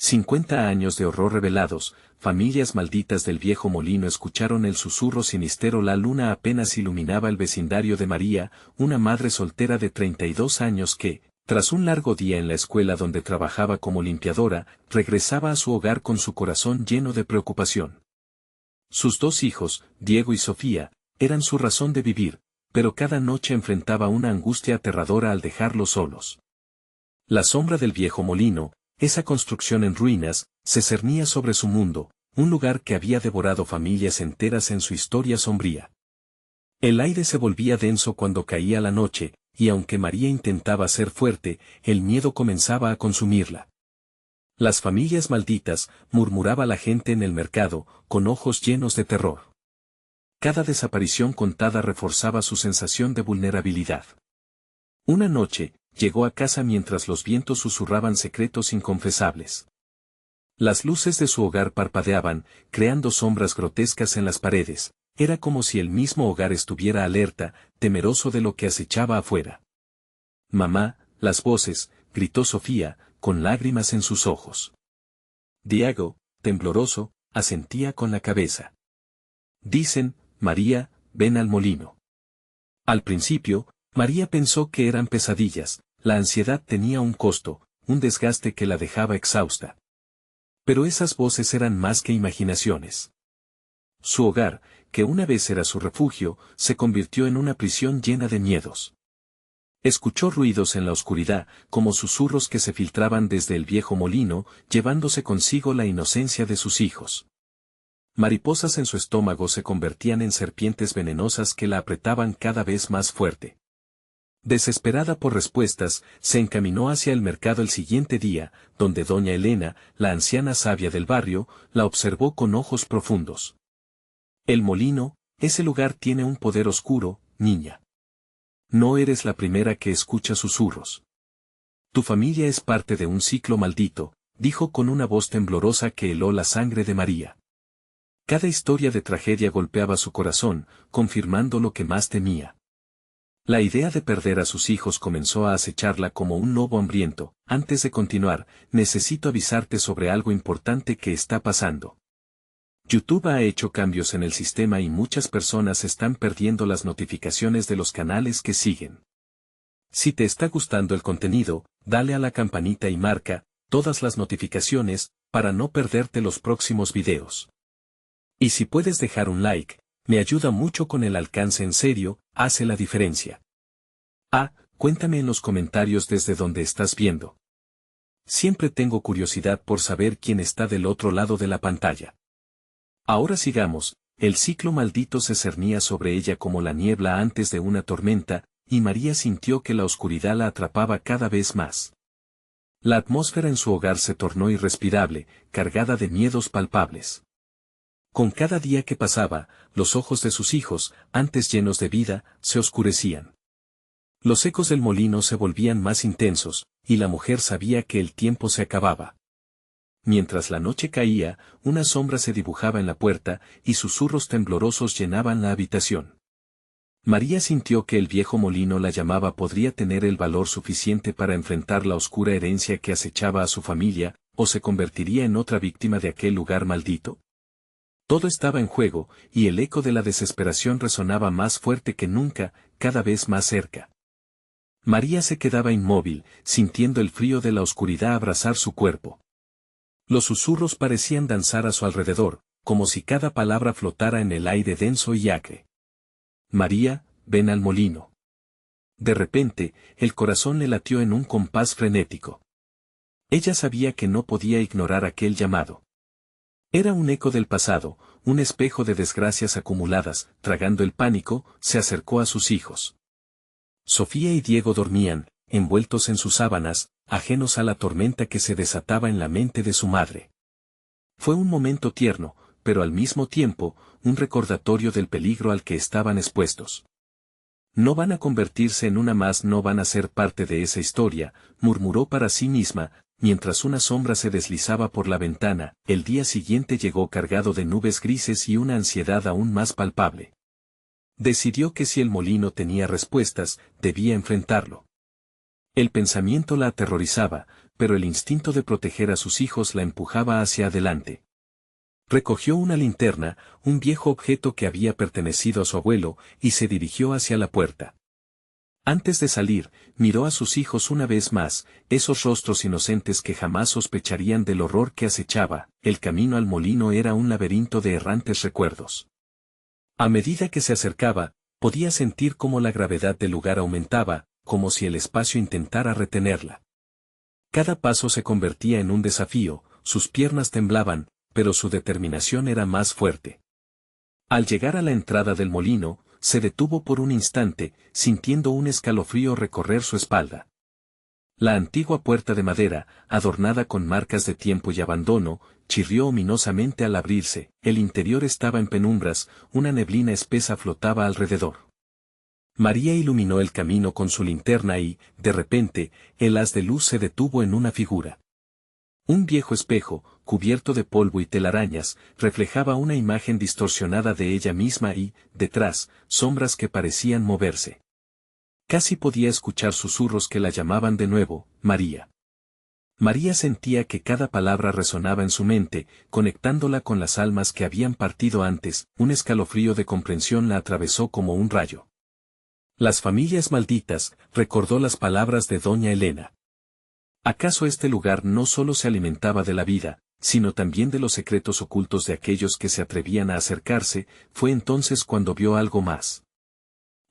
50 años de horror revelados, familias malditas del viejo molino escucharon el susurro sinistero. La luna apenas iluminaba el vecindario de María, una madre soltera de 32 años que, tras un largo día en la escuela donde trabajaba como limpiadora, regresaba a su hogar con su corazón lleno de preocupación. Sus 2 hijos, Diego y Sofía, eran su razón de vivir, pero cada noche enfrentaba una angustia aterradora al dejarlos solos. La sombra del viejo molino, esa construcción en ruinas, se cernía sobre su mundo, un lugar que había devorado familias enteras en su historia sombría. El aire se volvía denso cuando caía la noche, y aunque María intentaba ser fuerte, el miedo comenzaba a consumirla. Las familias malditas, murmuraba la gente en el mercado, con ojos llenos de terror. Cada desaparición contada reforzaba su sensación de vulnerabilidad. Una noche, llegó a casa mientras los vientos susurraban secretos inconfesables. Las luces de su hogar parpadeaban, creando sombras grotescas en las paredes. Era como si el mismo hogar estuviera alerta, temeroso de lo que acechaba afuera. «Mamá», las voces, gritó Sofía, con lágrimas en sus ojos. Diego, tembloroso, asentía con la cabeza. «Dicen, María, ven al molino». Al principio, María pensó que eran pesadillas. La ansiedad tenía un costo, un desgaste que la dejaba exhausta. Pero esas voces eran más que imaginaciones. Su hogar, que una vez era su refugio, se convirtió en una prisión llena de miedos. Escuchó ruidos en la oscuridad, como susurros que se filtraban desde el viejo molino, llevándose consigo la inocencia de sus hijos. Mariposas en su estómago se convertían en serpientes venenosas que la apretaban cada vez más fuerte. Desesperada por respuestas, se encaminó hacia el mercado el siguiente día, donde doña Elena, la anciana sabia del barrio, la observó con ojos profundos. «El molino, ese lugar tiene un poder oscuro, niña. No eres la primera que escucha susurros. Tu familia es parte de un ciclo maldito», dijo con una voz temblorosa que heló la sangre de María. Cada historia de tragedia golpeaba su corazón, confirmando lo que más temía. La idea de perder a sus hijos comenzó a acecharla como un lobo hambriento. «Antes de continuar, necesito avisarte sobre algo importante que está pasando. YouTube ha hecho cambios en el sistema y muchas personas están perdiendo las notificaciones de los canales que siguen. Si te está gustando el contenido, dale a la campanita y marca todas las notificaciones para no perderte los próximos videos. Y si puedes dejar un like, me ayuda mucho con el alcance. En serio, hace la diferencia. Cuéntame en los comentarios desde donde estás viendo. Siempre tengo curiosidad por saber quién está del otro lado de la pantalla. Ahora sigamos. El ciclo maldito se cernía sobre ella como la niebla antes de una tormenta, y María sintió que la oscuridad la atrapaba cada vez más. La atmósfera en su hogar se tornó irrespirable, cargada de miedos palpables. Con cada día que pasaba, los ojos de sus hijos, antes llenos de vida, se oscurecían. Los ecos del molino se volvían más intensos, y la mujer sabía que el tiempo se acababa. Mientras la noche caía, una sombra se dibujaba en la puerta, y susurros temblorosos llenaban la habitación. María sintió que el viejo molino la llamaba. ¿Podría tener el valor suficiente para enfrentar la oscura herencia que acechaba a su familia, o se convertiría en otra víctima de aquel lugar maldito? Todo estaba en juego, y el eco de la desesperación resonaba más fuerte que nunca, cada vez más cerca. María se quedaba inmóvil, sintiendo el frío de la oscuridad abrazar su cuerpo. Los susurros parecían danzar a su alrededor, como si cada palabra flotara en el aire denso y acre. «María, ven al molino». De repente, el corazón le latió en un compás frenético. Ella sabía que no podía ignorar aquel llamado. Era un eco del pasado, un espejo de desgracias acumuladas. Tragando el pánico, se acercó a sus hijos. Sofía y Diego dormían, envueltos en sus sábanas, ajenos a la tormenta que se desataba en la mente de su madre. Fue un momento tierno, pero al mismo tiempo, un recordatorio del peligro al que estaban expuestos. «No van a convertirse en una más, no van a ser parte de esa historia», murmuró para sí misma, mientras una sombra se deslizaba por la ventana. El día siguiente llegó cargado de nubes grises y una ansiedad aún más palpable. Decidió que si el molino tenía respuestas, debía enfrentarlo. El pensamiento la aterrorizaba. pero el instinto de proteger a sus hijos la empujaba hacia adelante. Recogió una linterna, un viejo objeto que había pertenecido a su abuelo, y se dirigió hacia la puerta. Antes de salir, miró a sus hijos una vez más, esos rostros inocentes que jamás sospecharían del horror que acechaba. El camino al molino era un laberinto de errantes recuerdos. A medida que se acercaba, podía sentir cómo la gravedad del lugar aumentaba, como si el espacio intentara retenerla. Cada paso se convertía en un desafío, sus piernas temblaban, pero su determinación era más fuerte. Al llegar a la entrada del molino, se detuvo por un instante, sintiendo un escalofrío recorrer su espalda. La antigua puerta de madera, adornada con marcas de tiempo y abandono, chirrió ominosamente al abrirse. El interior estaba en penumbras, una neblina espesa flotaba alrededor. María iluminó el camino con su linterna y, de repente, el haz de luz se detuvo en una figura. Un viejo espejo, cubierto de polvo y telarañas, reflejaba una imagen distorsionada de ella misma y, detrás, sombras que parecían moverse. Casi podía escuchar susurros que la llamaban de nuevo, María. María sentía que cada palabra resonaba en su mente, conectándola con las almas que habían partido antes. Un escalofrío de comprensión la atravesó como un rayo. Las familias malditas, recordó las palabras de doña Elena. ¿Acaso este lugar no solo se alimentaba de la vida, sino también de los secretos ocultos de aquellos que se atrevían a acercarse? Fue entonces cuando vio algo más.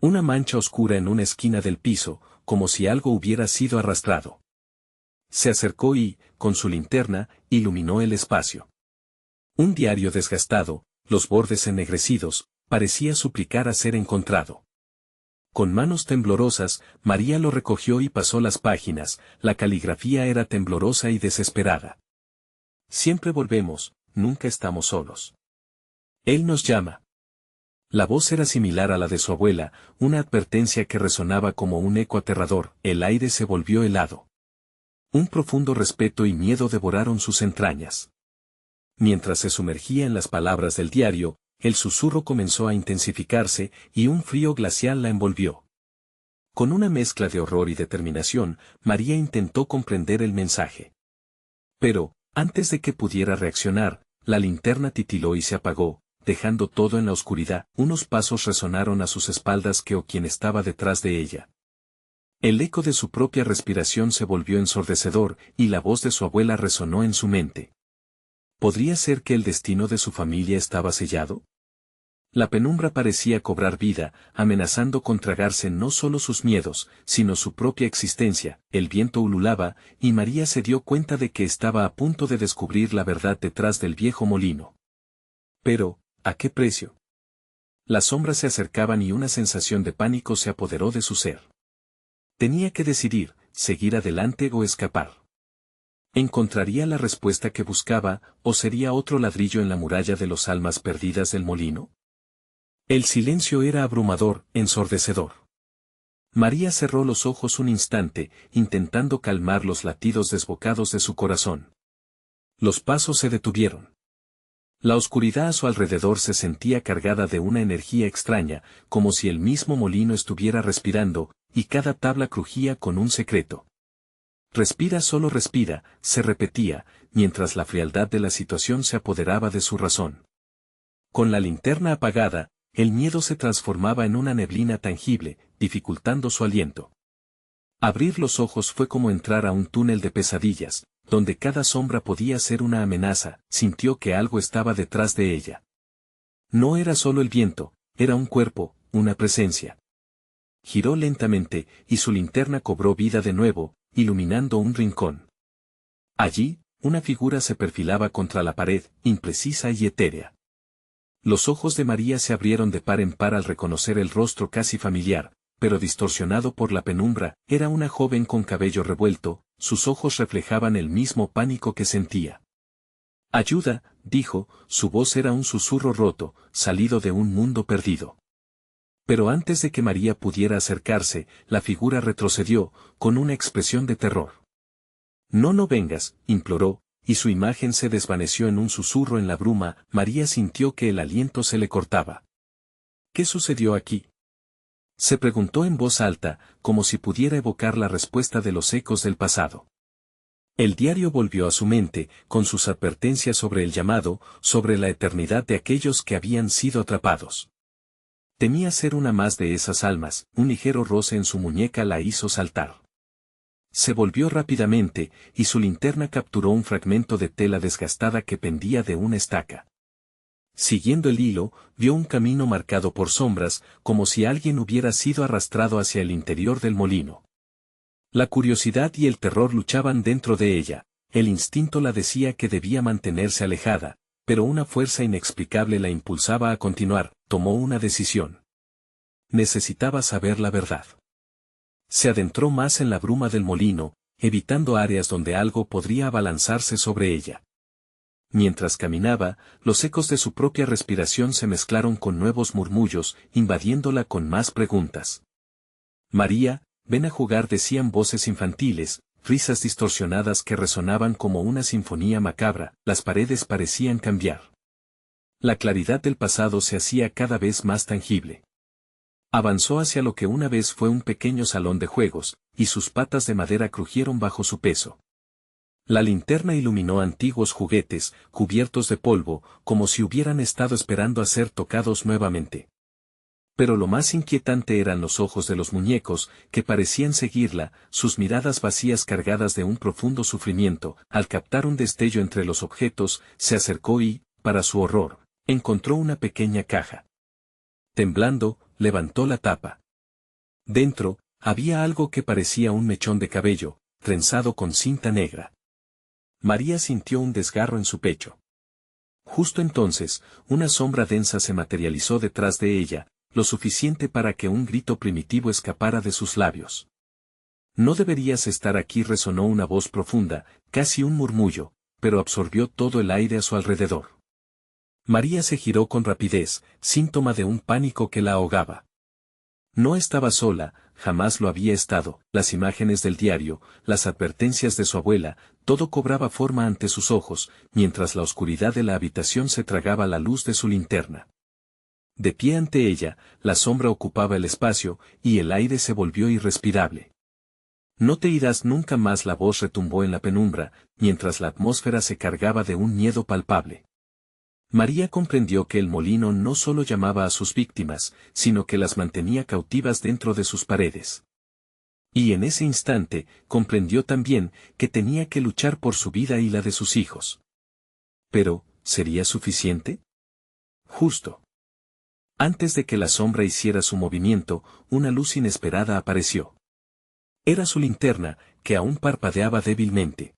Una mancha oscura en una esquina del piso, como si algo hubiera sido arrastrado. Se acercó y, con su linterna, iluminó el espacio. Un diario desgastado, los bordes ennegrecidos, parecía suplicar a ser encontrado. Con manos temblorosas, María lo recogió y pasó las páginas. La caligrafía era temblorosa y desesperada. Siempre volvemos, nunca estamos solos. Él nos llama. La voz era similar a la de su abuela, una advertencia que resonaba como un eco aterrador. El aire se volvió helado. Un profundo respeto y miedo devoraron sus entrañas. Mientras se sumergía en las palabras del diario, el susurro comenzó a intensificarse, y un frío glacial la envolvió. Con una mezcla de horror y determinación, María intentó comprender el mensaje. Pero, antes de que pudiera reaccionar, la linterna titiló y se apagó, dejando todo en la oscuridad. Unos pasos resonaron a sus espaldas que o quien estaba detrás de ella. El eco de su propia respiración se volvió ensordecedor, y la voz de su abuela resonó en su mente. ¿Podría ser que el destino de su familia estaba sellado? La penumbra parecía cobrar vida, amenazando con tragarse no solo sus miedos, sino su propia existencia. El viento ululaba, y María se dio cuenta de que estaba a punto de descubrir la verdad detrás del viejo molino. Pero, ¿a qué precio? Las sombras se acercaban y una sensación de pánico se apoderó de su ser. Tenía que decidir, seguir adelante o escapar. ¿Encontraría la respuesta que buscaba, o sería otro ladrillo en la muralla de los almas perdidas del molino? El silencio era abrumador, ensordecedor. María cerró los ojos un instante, intentando calmar los latidos desbocados de su corazón. Los pasos se detuvieron. La oscuridad a su alrededor se sentía cargada de una energía extraña, como si el mismo molino estuviera respirando, y cada tabla crujía con un secreto. Respira, solo respira, se repetía, mientras la frialdad de la situación se apoderaba de su razón. Con la linterna apagada, el miedo se transformaba en una neblina tangible, dificultando su aliento. Abrir los ojos fue como entrar a un túnel de pesadillas, donde cada sombra podía ser una amenaza. Sintió que algo estaba detrás de ella. No era solo el viento, era un cuerpo, una presencia. Giró lentamente, y su linterna cobró vida de nuevo, iluminando un rincón. Allí, una figura se perfilaba contra la pared, imprecisa y etérea. Los ojos de María se abrieron de par en par al reconocer el rostro casi familiar, pero distorsionado por la penumbra. Era una joven con cabello revuelto, sus ojos reflejaban el mismo pánico que sentía. «Ayuda», dijo, su voz era un susurro roto, salido de un mundo perdido. Pero antes de que María pudiera acercarse, la figura retrocedió, con una expresión de terror. «No, no vengas», imploró, y su imagen se desvaneció en un susurro en la bruma. María sintió que el aliento se le cortaba. «¿Qué sucedió aquí?», se preguntó en voz alta, como si pudiera evocar la respuesta de los ecos del pasado. El diario volvió a su mente, con sus advertencias sobre el llamado, sobre la eternidad de aquellos que habían sido atrapados. Temía ser una más de esas almas, un ligero roce en su muñeca la hizo saltar. Se volvió rápidamente, y su linterna capturó un fragmento de tela desgastada que pendía de una estaca. Siguiendo el hilo, vio un camino marcado por sombras, como si alguien hubiera sido arrastrado hacia el interior del molino. La curiosidad y el terror luchaban dentro de ella, el instinto la decía que debía mantenerse alejada, pero una fuerza inexplicable la impulsaba a continuar, tomó una decisión. Necesitaba saber la verdad. Se adentró más en la bruma del molino, evitando áreas donde algo podría abalanzarse sobre ella. Mientras caminaba, los ecos de su propia respiración se mezclaron con nuevos murmullos, invadiéndola con más preguntas. María, ven a jugar, decían voces infantiles, risas distorsionadas que resonaban como una sinfonía macabra, las paredes parecían cambiar. La claridad del pasado se hacía cada vez más tangible. Avanzó hacia lo que una vez fue un pequeño salón de juegos, y sus patas de madera crujieron bajo su peso. La linterna iluminó antiguos juguetes, cubiertos de polvo, como si hubieran estado esperando a ser tocados nuevamente. Pero lo más inquietante eran los ojos de los muñecos, que parecían seguirla, sus miradas vacías cargadas de un profundo sufrimiento. Al captar un destello entre los objetos, se acercó y, para su horror, encontró una pequeña caja. Temblando, levantó la tapa. Dentro, había algo que parecía un mechón de cabello, trenzado con cinta negra. María sintió un desgarro en su pecho. Justo entonces, una sombra densa se materializó detrás de ella, lo suficiente para que un grito primitivo escapara de sus labios. No deberías estar aquí, resonó una voz profunda, casi un murmullo, pero absorbió todo el aire a su alrededor. María se giró con rapidez, síntoma de un pánico que la ahogaba. No estaba sola, jamás lo había estado, las imágenes del diario, las advertencias de su abuela, todo cobraba forma ante sus ojos, mientras la oscuridad de la habitación se tragaba la luz de su linterna. De pie ante ella, la sombra ocupaba el espacio, y el aire se volvió irrespirable. No te irás nunca más, la voz retumbó en la penumbra, mientras la atmósfera se cargaba de un miedo palpable. María comprendió que el molino no solo llamaba a sus víctimas, sino que las mantenía cautivas dentro de sus paredes. Y en ese instante, comprendió también que tenía que luchar por su vida y la de sus hijos. Pero, ¿sería suficiente? Justo antes de que la sombra hiciera su movimiento, una luz inesperada apareció. Era su linterna, que aún parpadeaba débilmente.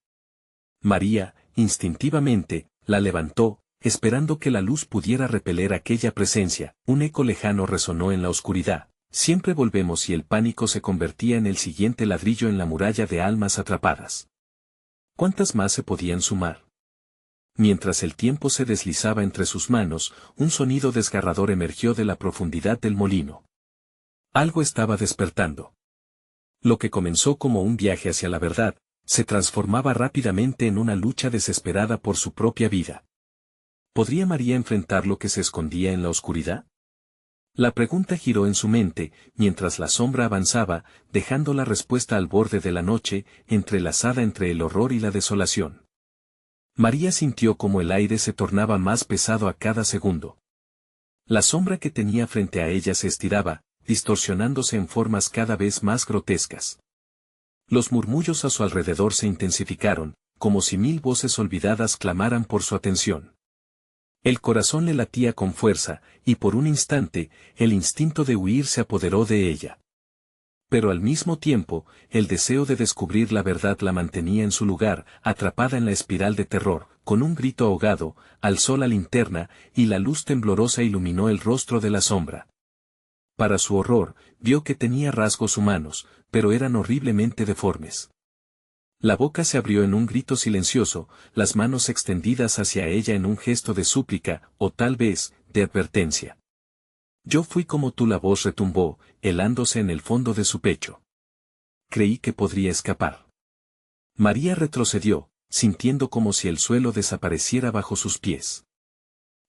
María, instintivamente, la levantó, esperando que la luz pudiera repeler aquella presencia. Un eco lejano resonó en la oscuridad. Siempre volvemos, y el pánico se convertía en el siguiente ladrillo en la muralla de almas atrapadas. ¿Cuántas más se podían sumar? Mientras el tiempo se deslizaba entre sus manos, un sonido desgarrador emergió de la profundidad del molino. Algo estaba despertando. Lo que comenzó como un viaje hacia la verdad, se transformaba rápidamente en una lucha desesperada por su propia vida. ¿Podría María enfrentar lo que se escondía en la oscuridad? La pregunta giró en su mente, mientras la sombra avanzaba, dejando la respuesta al borde de la noche, entrelazada entre el horror y la desolación. María sintió como el aire se tornaba más pesado a cada segundo. La sombra que tenía frente a ella se estiraba, distorsionándose en formas cada vez más grotescas. Los murmullos a su alrededor se intensificaron, como si 1000 voces olvidadas clamaran por su atención. El corazón le latía con fuerza, y por un instante, el instinto de huir se apoderó de ella. Pero al mismo tiempo, el deseo de descubrir la verdad la mantenía en su lugar, atrapada en la espiral de terror. Con un grito ahogado, alzó la linterna, y la luz temblorosa iluminó el rostro de la sombra. Para su horror, vio que tenía rasgos humanos, pero eran horriblemente deformes. La boca se abrió en un grito silencioso, las manos extendidas hacia ella en un gesto de súplica, o tal vez, de advertencia. Yo fui como tú, la voz retumbó, helándose en el fondo de su pecho. Creí que podría escapar. María retrocedió, sintiendo como si el suelo desapareciera bajo sus pies.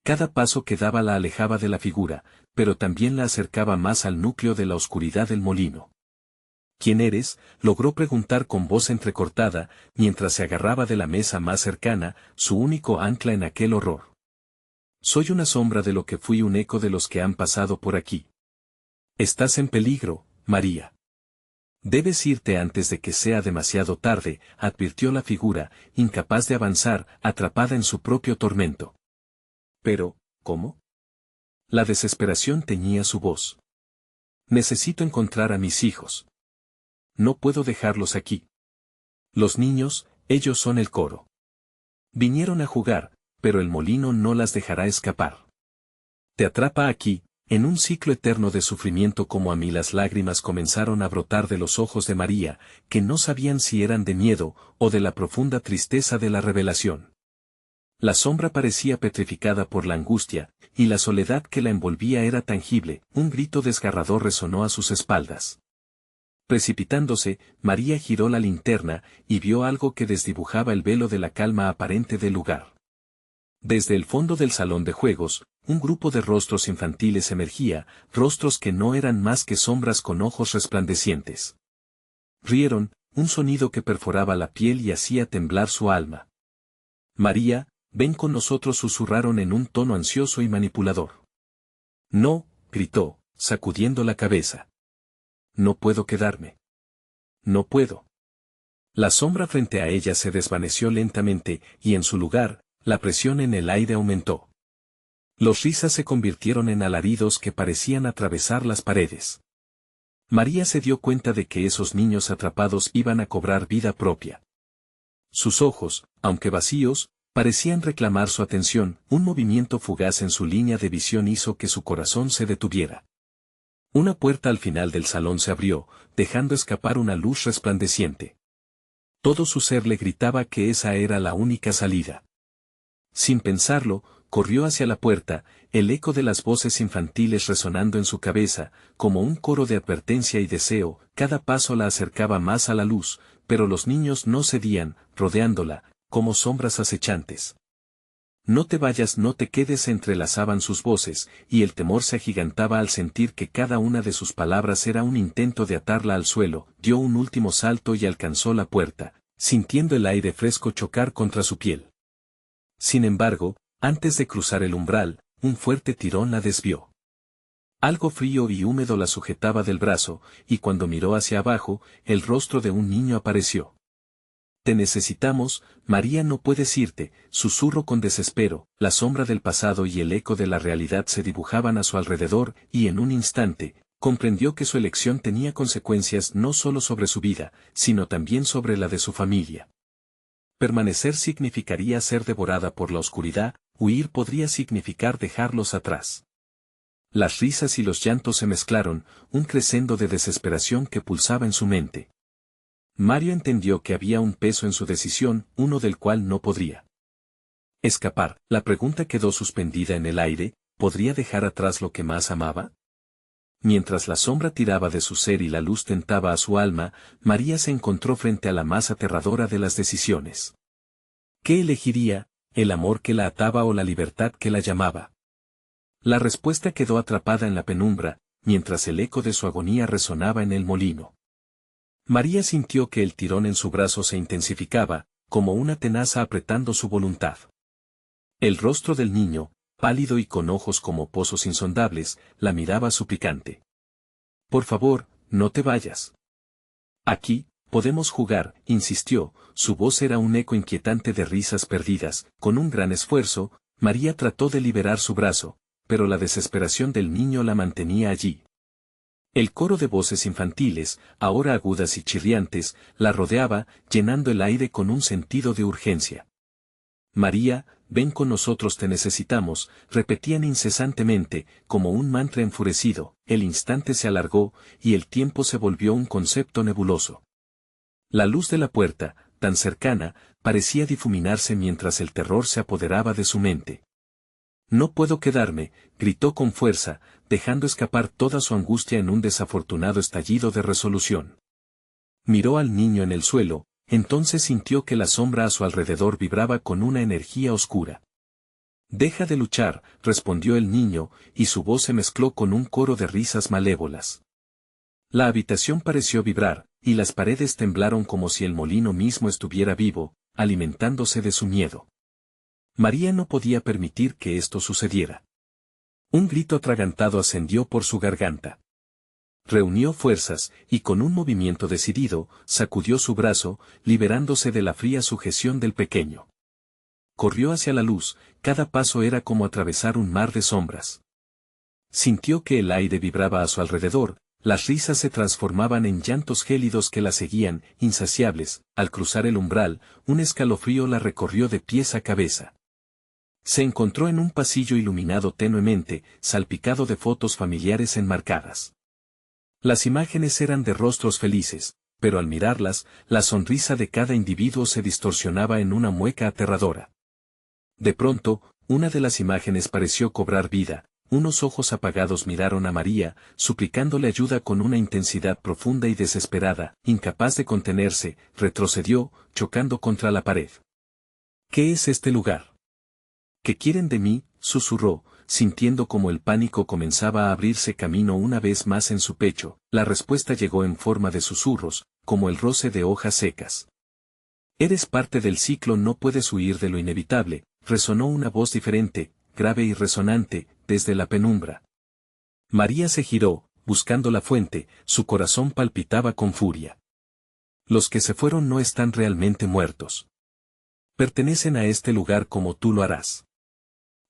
Cada paso que daba la alejaba de la figura, pero también la acercaba más al núcleo de la oscuridad del molino. ¿Quién eres?, logró preguntar con voz entrecortada, mientras se agarraba de la mesa más cercana, su único ancla en aquel horror. Soy una sombra de lo que fui, un eco de los que han pasado por aquí. Estás en peligro, María. Debes irte antes de que sea demasiado tarde, advirtió la figura, incapaz de avanzar, atrapada en su propio tormento. Pero, ¿cómo? La desesperación teñía su voz. Necesito encontrar a mis hijos. No puedo dejarlos aquí. Los niños, ellos son el coro. Vinieron a jugar, pero el molino no las dejará escapar. Te atrapa aquí, en un ciclo eterno de sufrimiento. Como a mí, las lágrimas comenzaron a brotar de los ojos de María, que no sabían si eran de miedo o de la profunda tristeza de la revelación. La sombra parecía petrificada por la angustia, y la soledad que la envolvía era tangible. Un grito desgarrador resonó a sus espaldas. Precipitándose, María giró la linterna, y vio algo que desdibujaba el velo de la calma aparente del lugar. Desde el fondo del salón de juegos, un grupo de rostros infantiles emergía, rostros que no eran más que sombras con ojos resplandecientes. Rieron, un sonido que perforaba la piel y hacía temblar su alma. María, ven con nosotros, susurraron en un tono ansioso y manipulador. No, gritó, sacudiendo la cabeza. No puedo quedarme. No puedo. La sombra frente a ella se desvaneció lentamente, y en su lugar, la presión en el aire aumentó. Los risas se convirtieron en alaridos que parecían atravesar las paredes. María se dio cuenta de que esos niños atrapados iban a cobrar vida propia. Sus ojos, aunque vacíos, parecían reclamar su atención. Un movimiento fugaz en su línea de visión hizo que su corazón se detuviera. Una puerta al final del salón se abrió, dejando escapar una luz resplandeciente. Todo su ser le gritaba que esa era la única salida. Sin pensarlo, corrió hacia la puerta, el eco de las voces infantiles resonando en su cabeza, como un coro de advertencia y deseo. Cada paso la acercaba más a la luz, pero los niños no cedían, rodeándola, como sombras acechantes. No te vayas, no te quedes, entrelazaban sus voces, y el temor se agigantaba al sentir que cada una de sus palabras era un intento de atarla al suelo. Dio un último salto y alcanzó la puerta, sintiendo el aire fresco chocar contra su piel. Sin embargo, antes de cruzar el umbral, un fuerte tirón la desvió. Algo frío y húmedo la sujetaba del brazo, y cuando miró hacia abajo, el rostro de un niño apareció. Te necesitamos, María, no puedes irte, susurró con desespero. La sombra del pasado y el eco de la realidad se dibujaban a su alrededor, y en un instante, comprendió que su elección tenía consecuencias no solo sobre su vida, sino también sobre la de su familia. Permanecer significaría ser devorada por la oscuridad, huir podría significar dejarlos atrás. Las risas y los llantos se mezclaron, un crescendo de desesperación que pulsaba en su mente. Mario entendió que había un peso en su decisión, uno del cual no podría escapar. La pregunta quedó suspendida en el aire: ¿podría dejar atrás lo que más amaba? Mientras la sombra tiraba de su ser y la luz tentaba a su alma, María se encontró frente a la más aterradora de las decisiones. ¿Qué elegiría, el amor que la ataba o la libertad que la llamaba? La respuesta quedó atrapada en la penumbra, mientras el eco de su agonía resonaba en el molino. María sintió que el tirón en su brazo se intensificaba, como una tenaza apretando su voluntad. El rostro del niño, pálido y con ojos como pozos insondables, la miraba suplicante. Por favor, no te vayas. Aquí, podemos jugar, insistió. Su voz era un eco inquietante de risas perdidas. Con un gran esfuerzo, María trató de liberar su brazo, pero la desesperación del niño la mantenía allí. El coro de voces infantiles, ahora agudas y chirriantes, la rodeaba, llenando el aire con un sentido de urgencia. María, ven con nosotros, te necesitamos, repetían incesantemente, como un mantra enfurecido. El instante se alargó, y el tiempo se volvió un concepto nebuloso. La luz de la puerta, tan cercana, parecía difuminarse mientras el terror se apoderaba de su mente. No puedo quedarme, gritó con fuerza, dejando escapar toda su angustia en un desafortunado estallido de resolución. Miró al niño en el suelo, entonces sintió que la sombra a su alrededor vibraba con una energía oscura. Deja de luchar, respondió el niño, y su voz se mezcló con un coro de risas malévolas. La habitación pareció vibrar, y las paredes temblaron como si el molino mismo estuviera vivo, alimentándose de su miedo. María no podía permitir que esto sucediera. Un grito atragantado ascendió por su garganta. Reunió fuerzas, y con un movimiento decidido, sacudió su brazo, liberándose de la fría sujeción del pequeño. Corrió hacia la luz, cada paso era como atravesar un mar de sombras. Sintió que el aire vibraba a su alrededor, las risas se transformaban en llantos gélidos que la seguían, insaciables. Al cruzar el umbral, un escalofrío la recorrió de pies a cabeza. Se encontró en un pasillo iluminado tenuemente, salpicado de fotos familiares enmarcadas. Las imágenes eran de rostros felices, pero al mirarlas, la sonrisa de cada individuo se distorsionaba en una mueca aterradora. De pronto, una de las imágenes pareció cobrar vida, unos ojos apagados miraron a María, suplicándole ayuda con una intensidad profunda y desesperada, incapaz de contenerse, retrocedió, chocando contra la pared. ¿Qué es este lugar? ¿Qué quieren de mí?, susurró, sintiendo como el pánico comenzaba a abrirse camino una vez más en su pecho. La respuesta llegó en forma de susurros, como el roce de hojas secas. Eres parte del ciclo, no puedes huir de lo inevitable, resonó una voz diferente, grave y resonante, desde la penumbra. María se giró, buscando la fuente, su corazón palpitaba con furia. Los que se fueron no están realmente muertos. Pertenecen a este lugar como tú lo harás.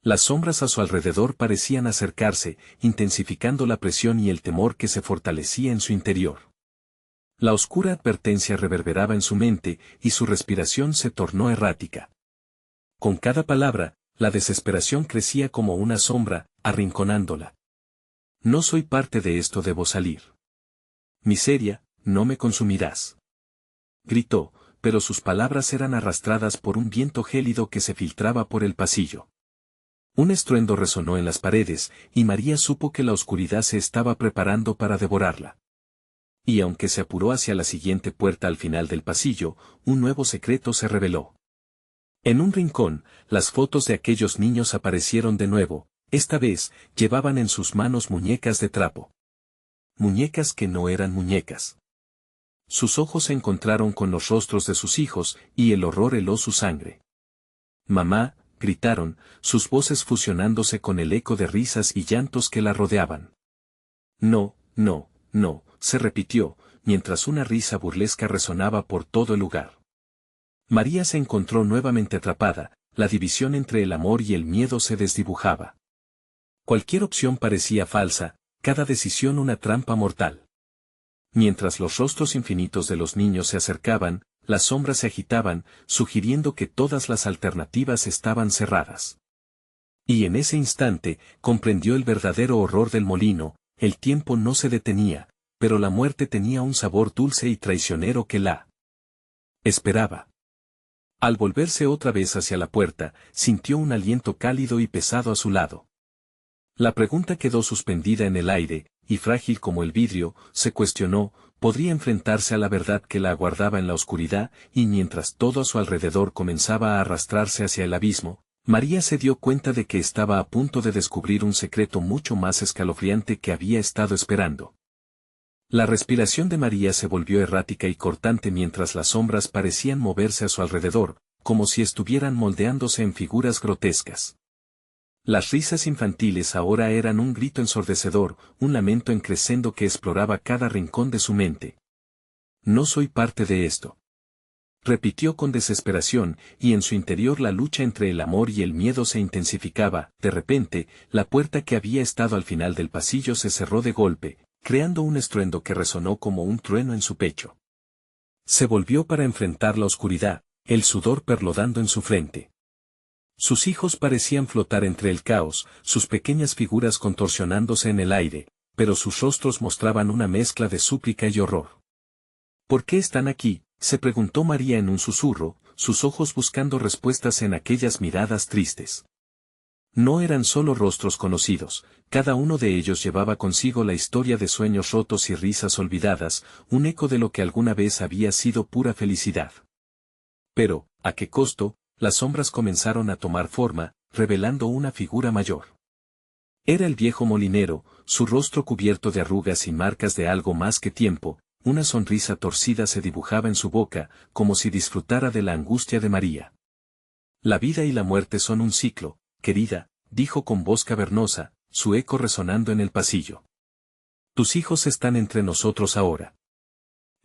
Las sombras a su alrededor parecían acercarse, intensificando la presión y el temor que se fortalecía en su interior. La oscura advertencia reverberaba en su mente, y su respiración se tornó errática. Con cada palabra, la desesperación crecía como una sombra, arrinconándola. No soy parte de esto, debo salir. Miseria, no me consumirás. Gritó, pero sus palabras eran arrastradas por un viento gélido que se filtraba por el pasillo. Un estruendo resonó en las paredes, y María supo que la oscuridad se estaba preparando para devorarla. Y aunque se apuró hacia la siguiente puerta al final del pasillo, un nuevo secreto se reveló. En un rincón, las fotos de aquellos niños aparecieron de nuevo, esta vez, llevaban en sus manos muñecas de trapo. Muñecas que no eran muñecas. Sus ojos se encontraron con los rostros de sus hijos, y el horror heló su sangre. Mamá, gritaron, sus voces fusionándose con el eco de risas y llantos que la rodeaban. No, no, no, se repitió, mientras una risa burlesca resonaba por todo el lugar. María se encontró nuevamente atrapada, la división entre el amor y el miedo se desdibujaba. Cualquier opción parecía falsa, cada decisión una trampa mortal. Mientras los rostros infinitos de los niños se acercaban, las sombras se agitaban, sugiriendo que todas las alternativas estaban cerradas. Y en ese instante, comprendió el verdadero horror del molino. El tiempo no se detenía, pero la muerte tenía un sabor dulce y traicionero que la esperaba. Al volverse otra vez hacia la puerta, sintió un aliento cálido y pesado a su lado. La pregunta quedó suspendida en el aire, y frágil como el vidrio, se cuestionó, ¿podría enfrentarse a la verdad que la aguardaba en la oscuridad? Y mientras todo a su alrededor comenzaba a arrastrarse hacia el abismo, María se dio cuenta de que estaba a punto de descubrir un secreto mucho más escalofriante que había estado esperando. La respiración de María se volvió errática y cortante mientras las sombras parecían moverse a su alrededor, como si estuvieran moldeándose en figuras grotescas. Las risas infantiles ahora eran un grito ensordecedor, un lamento en crescendo que exploraba cada rincón de su mente. No soy parte de esto. Repitió con desesperación, y en su interior la lucha entre el amor y el miedo se intensificaba. De repente, la puerta que había estado al final del pasillo se cerró de golpe, creando un estruendo que resonó como un trueno en su pecho. Se volvió para enfrentar la oscuridad, el sudor perlodando en su frente. Sus hijos parecían flotar entre el caos, sus pequeñas figuras contorsionándose en el aire, pero sus rostros mostraban una mezcla de súplica y horror. ¿Por qué están aquí?, se preguntó María en un susurro, sus ojos buscando respuestas en aquellas miradas tristes. No eran solo rostros conocidos, cada uno de ellos llevaba consigo la historia de sueños rotos y risas olvidadas, un eco de lo que alguna vez había sido pura felicidad. Pero, ¿a qué costo? Las sombras comenzaron a tomar forma, revelando una figura mayor. Era el viejo molinero, su rostro cubierto de arrugas y marcas de algo más que tiempo, una sonrisa torcida se dibujaba en su boca, como si disfrutara de la angustia de María. La vida y la muerte son un ciclo, querida, dijo con voz cavernosa, su eco resonando en el pasillo. Tus hijos están entre nosotros ahora.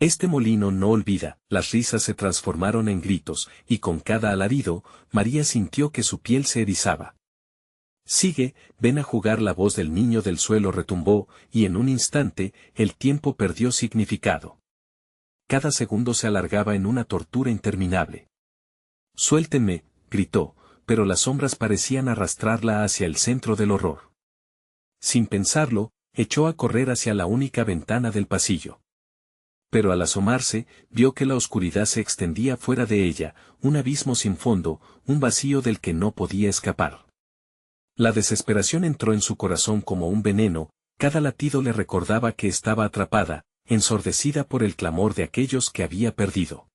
Este molino no olvida. Las risas se transformaron en gritos, y con cada alarido, María sintió que su piel se erizaba. Sigue, ven a jugar. La voz del niño del suelo retumbó, y en un instante, el tiempo perdió significado. Cada segundo se alargaba en una tortura interminable. Suéltenme, gritó, pero las sombras parecían arrastrarla hacia el centro del horror. Sin pensarlo, echó a correr hacia la única ventana del pasillo. Pero al asomarse, vio que la oscuridad se extendía fuera de ella, un abismo sin fondo, un vacío del que no podía escapar. La desesperación entró en su corazón como un veneno, cada latido le recordaba que estaba atrapada, ensordecida por el clamor de aquellos que había perdido.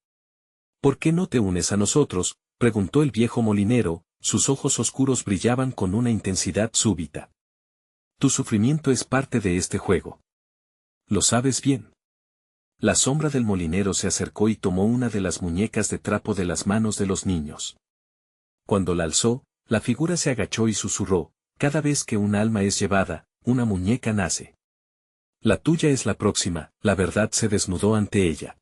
¿Por qué no te unes a nosotros?, preguntó el viejo molinero, sus ojos oscuros brillaban con una intensidad súbita. Tu sufrimiento es parte de este juego. Lo sabes bien. La sombra del molinero se acercó y tomó una de las muñecas de trapo de las manos de los niños. Cuando la alzó, la figura se agachó y susurró, cada vez que un alma es llevada, una muñeca nace. La tuya es la próxima. La verdad se desnudó ante ella.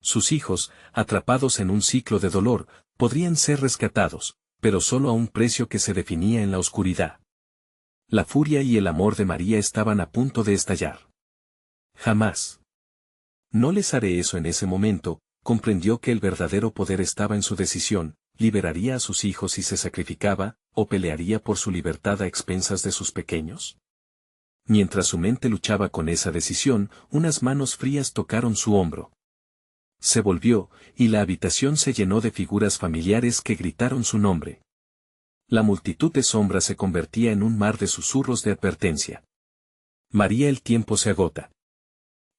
Sus hijos, atrapados en un ciclo de dolor, podrían ser rescatados, pero solo a un precio que se definía en la oscuridad. La furia y el amor de María estaban a punto de estallar. Jamás. No les haré eso. En ese momento, comprendió que el verdadero poder estaba en su decisión: liberaría a sus hijos si se sacrificaba, o pelearía por su libertad a expensas de sus pequeños. Mientras su mente luchaba con esa decisión, unas manos frías tocaron su hombro. Se volvió, y la habitación se llenó de figuras familiares que gritaron su nombre. La multitud de sombras se convertía en un mar de susurros de advertencia. María, el tiempo se agota.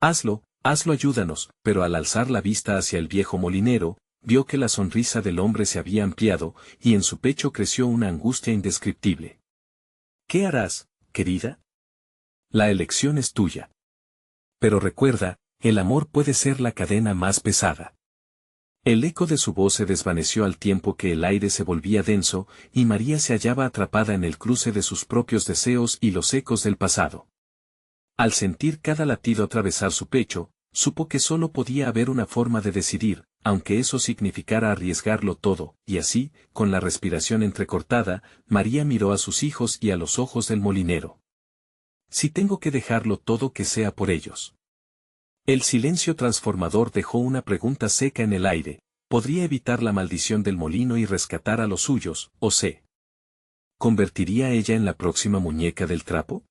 Hazlo, ayúdanos. Pero al alzar la vista hacia el viejo molinero, vio que la sonrisa del hombre se había ampliado, y en su pecho creció una angustia indescriptible. ¿Qué harás, querida? La elección es tuya. Pero recuerda, el amor puede ser la cadena más pesada. El eco de su voz se desvaneció al tiempo que el aire se volvía denso, y María se hallaba atrapada en el cruce de sus propios deseos y los ecos del pasado. Al sentir cada latido atravesar su pecho, supo que solo podía haber una forma de decidir, aunque eso significara arriesgarlo todo, y así, con la respiración entrecortada, María miró a sus hijos y a los ojos del molinero. Si tengo que dejarlo todo, que sea por ellos. El silencio transformador dejó una pregunta seca en el aire: ¿podría evitar la maldición del molino y rescatar a los suyos, o se convertiría ella en la próxima muñeca del trapo?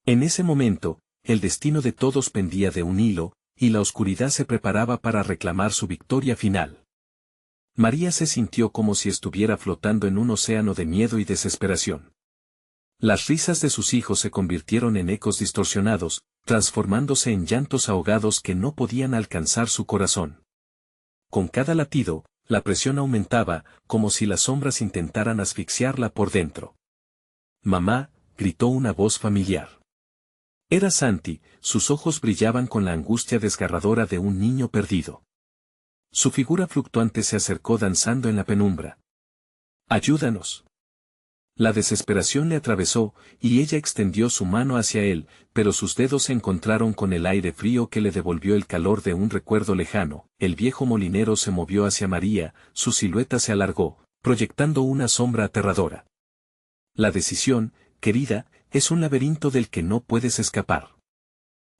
En ese momento, el destino de todos pendía de un hilo, y la oscuridad se preparaba para reclamar su victoria final. María se sintió como si estuviera flotando en un océano de miedo y desesperación. Las risas de sus hijos se convirtieron en ecos distorsionados, transformándose en llantos ahogados que no podían alcanzar su corazón. Con cada latido, la presión aumentaba, como si las sombras intentaran asfixiarla por dentro. Mamá, gritó una voz familiar. Era Santi, sus ojos brillaban con la angustia desgarradora de un niño perdido. Su figura fluctuante se acercó danzando en la penumbra. ¡Ayúdanos! La desesperación le atravesó, y ella extendió su mano hacia él, pero sus dedos se encontraron con el aire frío que le devolvió el calor de un recuerdo lejano. El viejo molinero se movió hacia María, su silueta se alargó, proyectando una sombra aterradora. La decisión, querida, es un laberinto del que no puedes escapar.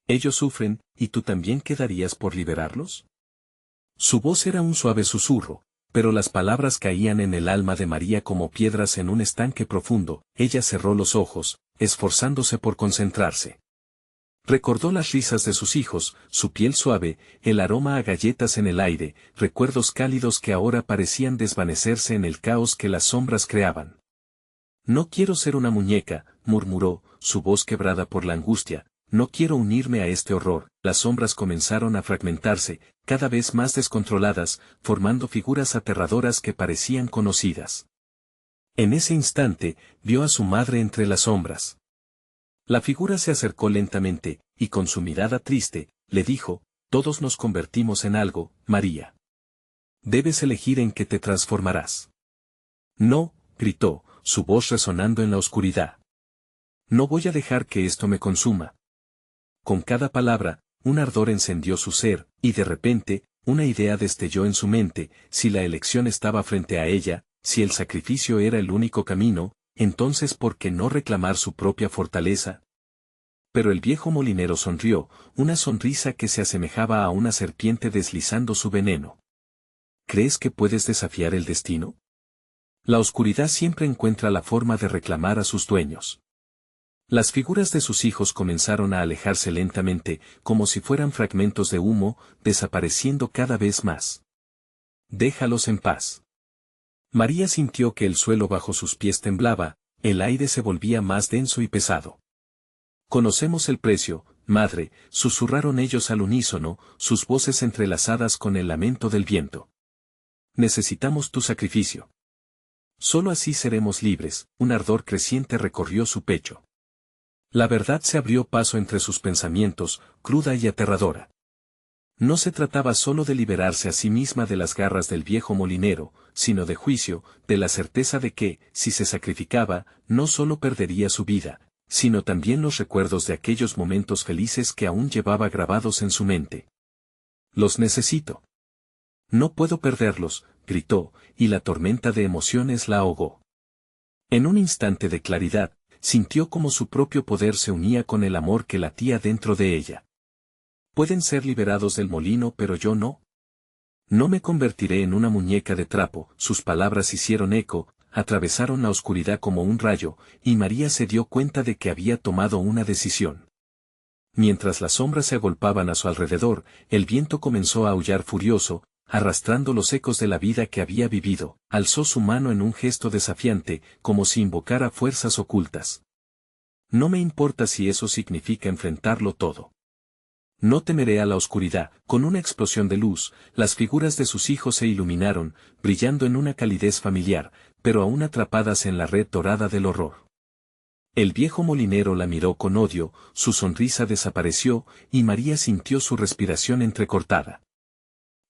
Ellos sufren, ¿y tú también quedarías por liberarlos? Su voz era un suave susurro, pero las palabras caían en el alma de María como piedras en un estanque profundo. Ella cerró los ojos, esforzándose por concentrarse. Recordó las risas de sus hijos, su piel suave, el aroma a galletas en el aire, recuerdos cálidos que ahora parecían desvanecerse en el caos que las sombras creaban. No quiero ser una muñeca, murmuró, su voz quebrada por la angustia. No quiero unirme a este horror. Las sombras comenzaron a fragmentarse, cada vez más descontroladas, formando figuras aterradoras que parecían conocidas. En ese instante, vio a su madre entre las sombras. La figura se acercó lentamente, y con su mirada triste, le dijo, todos nos convertimos en algo, María. Debes elegir en qué te transformarás. No, gritó, su voz resonando en la oscuridad. No voy a dejar que esto me consuma. Con cada palabra, un ardor encendió su ser, y de repente, una idea destelló en su mente, si la elección estaba frente a ella, si el sacrificio era el único camino, entonces ¿por qué no reclamar su propia fortaleza? Pero el viejo molinero sonrió, una sonrisa que se asemejaba a una serpiente deslizando su veneno. ¿Crees que puedes desafiar el destino? La oscuridad siempre encuentra la forma de reclamar a sus dueños. Las figuras de sus hijos comenzaron a alejarse lentamente, como si fueran fragmentos de humo, desapareciendo cada vez más. Déjalos en paz. María sintió que el suelo bajo sus pies temblaba, el aire se volvía más denso y pesado. Conocemos el precio, madre, susurraron ellos al unísono, sus voces entrelazadas con el lamento del viento. Necesitamos tu sacrificio. Solo así seremos libres, un ardor creciente recorrió su pecho. La verdad se abrió paso entre sus pensamientos, cruda y aterradora. No se trataba solo de liberarse a sí misma de las garras del viejo molinero, sino de juicio, de la certeza de que, si se sacrificaba, no solo perdería su vida, sino también los recuerdos de aquellos momentos felices que aún llevaba grabados en su mente. Los necesito. No puedo perderlos, gritó, y la tormenta de emociones la ahogó. En un instante de claridad, sintió como su propio poder se unía con el amor que latía dentro de ella. Pueden ser liberados del molino pero yo no. No me convertiré en una muñeca de trapo, sus palabras hicieron eco, atravesaron la oscuridad como un rayo, y María se dio cuenta de que había tomado una decisión. Mientras las sombras se agolpaban a su alrededor, el viento comenzó a aullar furioso, arrastrando los ecos de la vida que había vivido, alzó su mano en un gesto desafiante, como si invocara fuerzas ocultas. No me importa si eso significa enfrentarlo todo. No temeré a la oscuridad. Con una explosión de luz, las figuras de sus hijos se iluminaron, brillando en una calidez familiar, pero aún atrapadas en la red dorada del horror. El viejo molinero la miró con odio, su sonrisa desapareció, y María sintió su respiración entrecortada.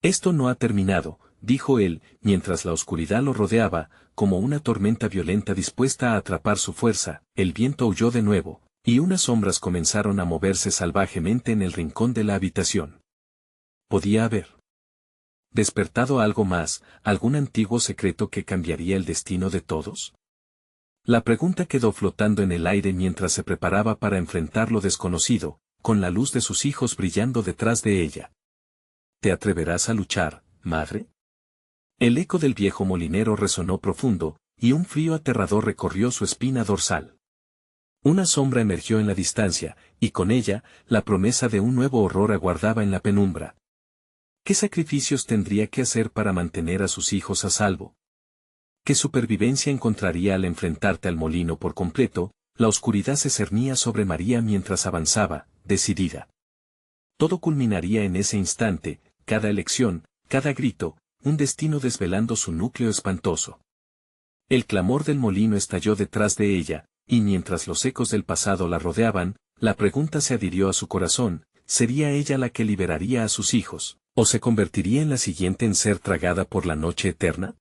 Esto no ha terminado, dijo él, mientras la oscuridad lo rodeaba, como una tormenta violenta dispuesta a atrapar su fuerza. El viento aulló de nuevo, y unas sombras comenzaron a moverse salvajemente en el rincón de la habitación. Podía haber despertado algo más, algún antiguo secreto que cambiaría el destino de todos. La pregunta quedó flotando en el aire mientras se preparaba para enfrentar lo desconocido, con la luz de sus hijos brillando detrás de ella. ¿Te atreverás a luchar, madre? El eco del viejo molinero resonó profundo, y un frío aterrador recorrió su espina dorsal. Una sombra emergió en la distancia, y con ella, la promesa de un nuevo horror aguardaba en la penumbra. ¿Qué sacrificios tendría que hacer para mantener a sus hijos a salvo? ¿Qué supervivencia encontraría al enfrentarte al molino por completo? La oscuridad se cernía sobre María mientras avanzaba, decidida. Todo culminaría en ese instante, cada elección, cada grito, un destino desvelando su núcleo espantoso. El clamor del molino estalló detrás de ella, y mientras los ecos del pasado la rodeaban, la pregunta se adhirió a su corazón: ¿sería ella la que liberaría a sus hijos, o se convertiría en la siguiente en ser tragada por la noche eterna?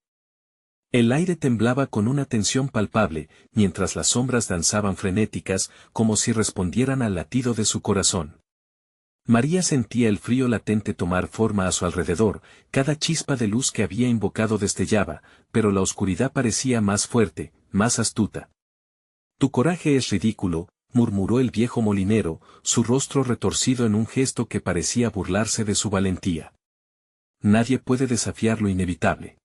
El aire temblaba con una tensión palpable, mientras las sombras danzaban frenéticas, como si respondieran al latido de su corazón. María sentía el frío latente tomar forma a su alrededor, cada chispa de luz que había invocado destellaba, pero la oscuridad parecía más fuerte, más astuta. Tu coraje es ridículo, murmuró el viejo molinero, su rostro retorcido en un gesto que parecía burlarse de su valentía. Nadie puede desafiar lo inevitable.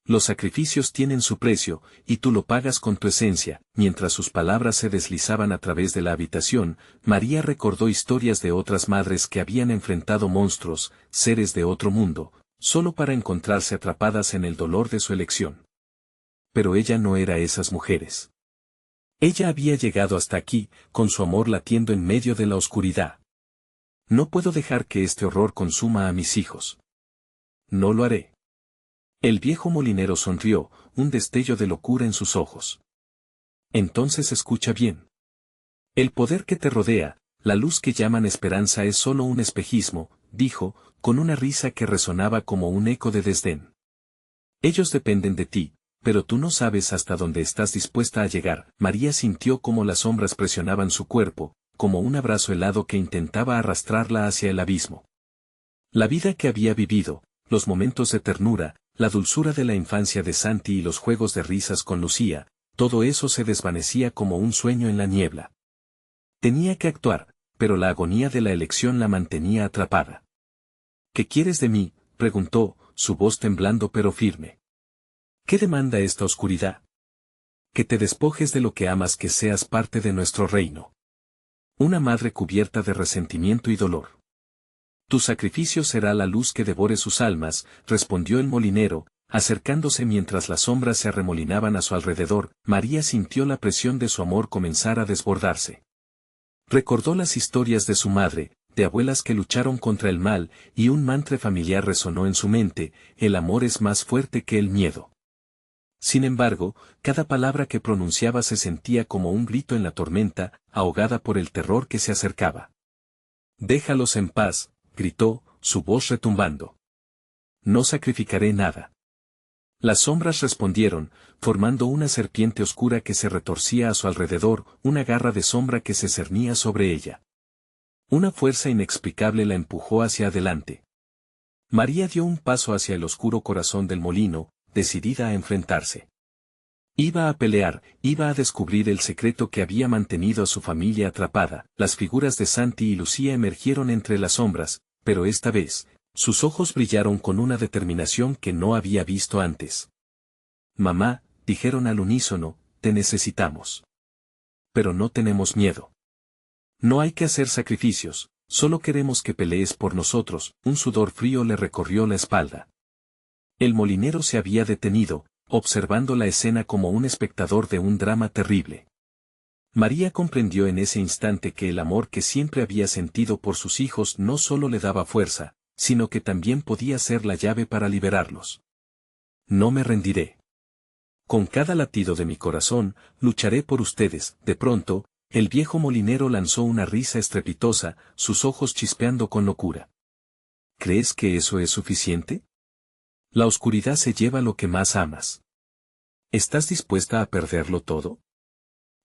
Los sacrificios tienen su precio, y tú lo pagas con tu esencia. Mientras sus palabras se deslizaban a través de la habitación, María recordó historias de otras madres que habían enfrentado monstruos, seres de otro mundo, solo para encontrarse atrapadas en el dolor de su elección. Pero ella no era esas mujeres. Ella había llegado hasta aquí, con su amor latiendo en medio de la oscuridad. No puedo dejar que este horror consuma a mis hijos. No lo haré. El viejo molinero sonrió, un destello de locura en sus ojos. Entonces escucha bien. El poder que te rodea, la luz que llaman esperanza es solo un espejismo, dijo, con una risa que resonaba como un eco de desdén. Ellos dependen de ti, pero tú no sabes hasta dónde estás dispuesta a llegar. María sintió como las sombras presionaban su cuerpo, como un abrazo helado que intentaba arrastrarla hacia el abismo. La vida que había vivido, los momentos de ternura, la dulzura de la infancia de Santi y los juegos de risas con Lucía, todo eso se desvanecía como un sueño en la niebla. Tenía que actuar, pero la agonía de la elección la mantenía atrapada. ¿Qué quieres de mí?, preguntó, su voz temblando pero firme. ¿Qué demanda esta oscuridad? Que te despojes de lo que amas, que seas parte de nuestro reino. Una madre cubierta de resentimiento y dolor. Tu sacrificio será la luz que devore sus almas, respondió el molinero, acercándose mientras las sombras se arremolinaban a su alrededor. María sintió la presión de su amor comenzar a desbordarse. Recordó las historias de su madre, de abuelas que lucharon contra el mal, y un mantra familiar resonó en su mente: el amor es más fuerte que el miedo. Sin embargo, cada palabra que pronunciaba se sentía como un grito en la tormenta, ahogada por el terror que se acercaba. Déjalos en paz, gritó, su voz retumbando. No sacrificaré nada. Las sombras respondieron, formando una serpiente oscura que se retorcía a su alrededor, una garra de sombra que se cernía sobre ella. Una fuerza inexplicable la empujó hacia adelante. María dio un paso hacia el oscuro corazón del molino, decidida a enfrentarse. Iba a pelear, iba a descubrir el secreto que había mantenido a su familia atrapada. Las figuras de Santi y Lucía emergieron entre las sombras, pero esta vez, sus ojos brillaron con una determinación que no había visto antes. Mamá, dijeron al unísono, te necesitamos. Pero no tenemos miedo. No hay que hacer sacrificios, solo queremos que pelees por nosotros. Un sudor frío le recorrió la espalda. El molinero se había detenido, observando la escena como un espectador de un drama terrible. María comprendió en ese instante que el amor que siempre había sentido por sus hijos no solo le daba fuerza, sino que también podía ser la llave para liberarlos. No me rendiré. Con cada latido de mi corazón, lucharé por ustedes. De pronto, el viejo molinero lanzó una risa estrepitosa, sus ojos chispeando con locura. ¿Crees que eso es suficiente? La oscuridad se lleva lo que más amas. ¿Estás dispuesta a perderlo todo?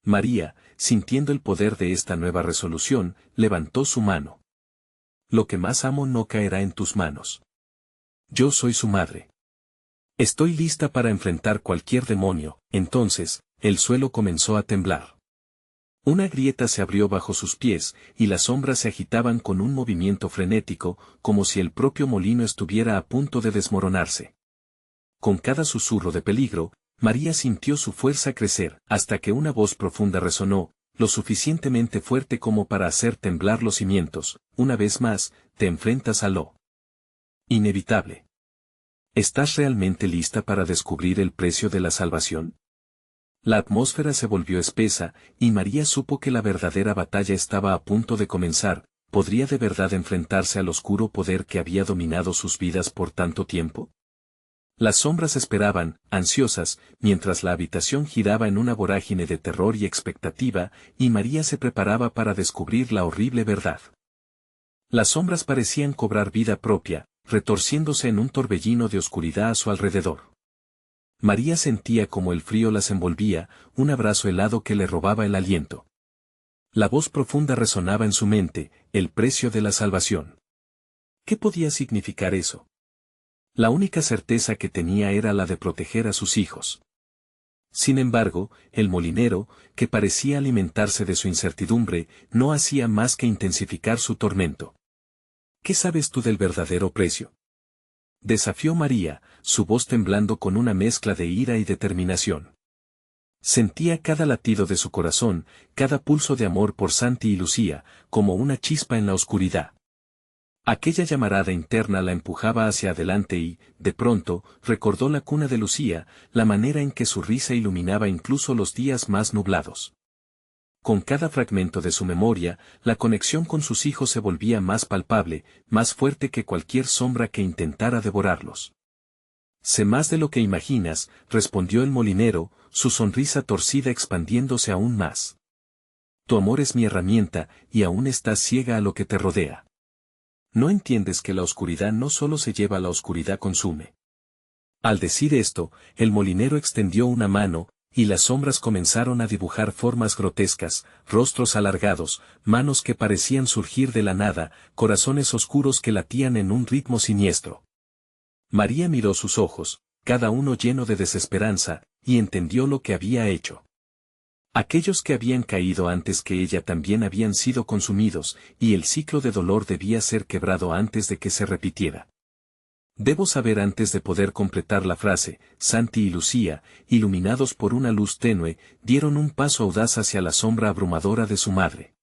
María, sintiendo el poder de esta nueva resolución, levantó su mano. Lo que más amo no caerá en tus manos. Yo soy su madre. Estoy lista para enfrentar cualquier demonio. Entonces, el suelo comenzó a temblar. Una grieta se abrió bajo sus pies, y las sombras se agitaban con un movimiento frenético, como si el propio molino estuviera a punto de desmoronarse. Con cada susurro de peligro, María sintió su fuerza crecer, hasta que una voz profunda resonó, lo suficientemente fuerte como para hacer temblar los cimientos. Una vez más, te enfrentas a lo inevitable. ¿Estás realmente lista para descubrir el precio de la salvación? La atmósfera se volvió espesa, y María supo que la verdadera batalla estaba a punto de comenzar. ¿Podría de verdad enfrentarse al oscuro poder que había dominado sus vidas por tanto tiempo? Las sombras esperaban, ansiosas, mientras la habitación giraba en una vorágine de terror y expectativa, y María se preparaba para descubrir la horrible verdad. Las sombras parecían cobrar vida propia, retorciéndose en un torbellino de oscuridad a su alrededor. María sentía como el frío las envolvía, un abrazo helado que le robaba el aliento. La voz profunda resonaba en su mente: el precio de la salvación. ¿Qué podía significar eso? La única certeza que tenía era la de proteger a sus hijos. Sin embargo, el molinero, que parecía alimentarse de su incertidumbre, no hacía más que intensificar su tormento. ¿Qué sabes tú del verdadero precio? Desafió María, su voz temblando con una mezcla de ira y determinación. Sentía cada latido de su corazón, cada pulso de amor por Santi y Lucía, como una chispa en la oscuridad. Aquella llamarada interna la empujaba hacia adelante y, de pronto, recordó la cuna de Lucía, la manera en que su risa iluminaba incluso los días más nublados. Con cada fragmento de su memoria, la conexión con sus hijos se volvía más palpable, más fuerte que cualquier sombra que intentara devorarlos. Sé más de lo que imaginas, respondió el molinero, su sonrisa torcida expandiéndose aún más. tu amor es mi herramienta, y aún estás ciega a lo que te rodea. No entiendes que la oscuridad no solo se lleva, la oscuridad consume. Al decir esto, el molinero extendió una mano, y las sombras comenzaron a dibujar formas grotescas, rostros alargados, manos que parecían surgir de la nada, corazones oscuros que latían en un ritmo siniestro. María miró sus ojos, cada uno lleno de desesperanza, y entendió lo que había hecho. Aquellos que habían caído antes que ella también habían sido consumidos, y el ciclo de dolor debía ser quebrado antes de que se repitiera. Debo saber antes de poder completar la frase. Santi y Lucía, iluminados por una luz tenue, dieron un paso audaz hacia la sombra abrumadora de su madre.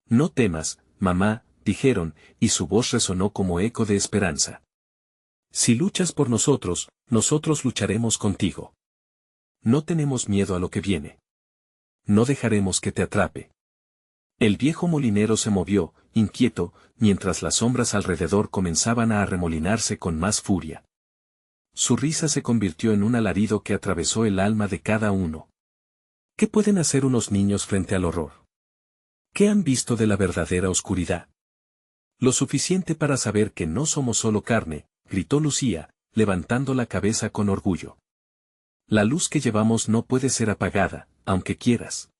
No temas, mamá, dijeron, y su voz resonó como eco de esperanza. Si luchas por nosotros, nosotros lucharemos contigo. No tenemos miedo a lo que viene. No dejaremos que te atrape. El viejo molinero se movió, inquieto, mientras las sombras alrededor comenzaban a arremolinarse con más furia. Su risa se convirtió en un alarido que atravesó el alma de cada uno. ¿Qué pueden hacer unos niños frente al horror? ¿Qué han visto de la verdadera oscuridad? Lo suficiente para saber que no somos solo carne, gritó Lucía, levantando la cabeza con orgullo. La luz que llevamos no puede ser apagada, aunque quieras.